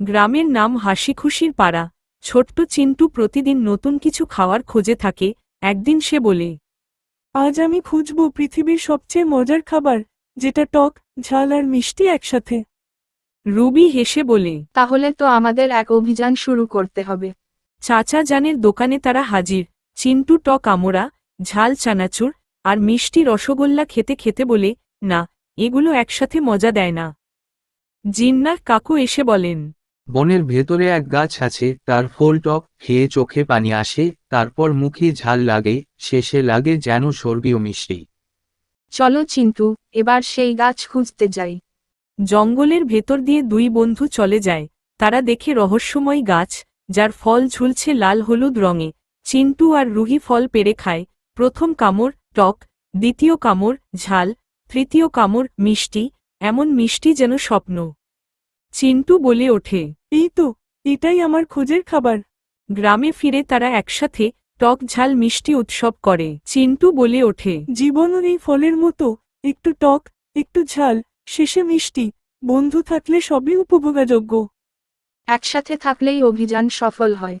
গ্রামের নাম হাসিখুশির পাড়া। ছোট্ট চিন্টু প্রতিদিন নতুন কিছু খাওয়ার খোঁজে থাকে। একদিন সে বলে, আজ আমি খুঁজব পৃথিবীর সবচেয়ে মজার খাবার, যেটা টক, ঝাল আর মিষ্টি একসাথে। রুবি হেসে বলে, তাহলে তো আমাদের এক অভিযান শুরু করতে হবে। চাচা জানের দোকানে তারা হাজির। চিন্টু টক আমড়া, ঝাল চানাচুর আর মিষ্টি রসগোল্লা খেতে খেতে বলে, না, এগুলো একসাথে মজা দেয় না। জিন্নার কাকু এসে বলেন, বনের ভেতরে এক গাছ আছে, তার ফল টক, খেয়ে চোখে পানি আসে, তারপর মুখে ঝাল লাগে, শেষে লাগে যেন স্বর্গীয় মিষ্টি। চলো চিন্টু, এবার সেই গাছ খুঁজতে যাই। জঙ্গলের ভেতর দিয়ে দুই বন্ধু চলে যায়। তারা দেখে রহস্যময় গাছ, যার ফল ঝুলছে লাল হলুদ রঙে। চিন্টু আর রুহি ফল পেড়ে খায়। প্রথম কামড় টক, দ্বিতীয় কামড় ঝাল, তৃতীয় কামড় মিষ্টি, এমন মিষ্টি যেন স্বপ্ন। চিন্টু বলে ওঠে, এই তো, এটাই আমার খোঁজের খাবার। গ্রামে ফিরে তারা একসাথে টক ঝাল মিষ্টি উৎসব করে। চিন্টু বলে ওঠে, জীবনও এই ফলের মতো, একটু টক, একটু ঝাল, শেষে মিষ্টি। বন্ধু থাকলে সবই উপভোগযোগ্য। একসাথে থাকলেই অভিযান সফল হয়।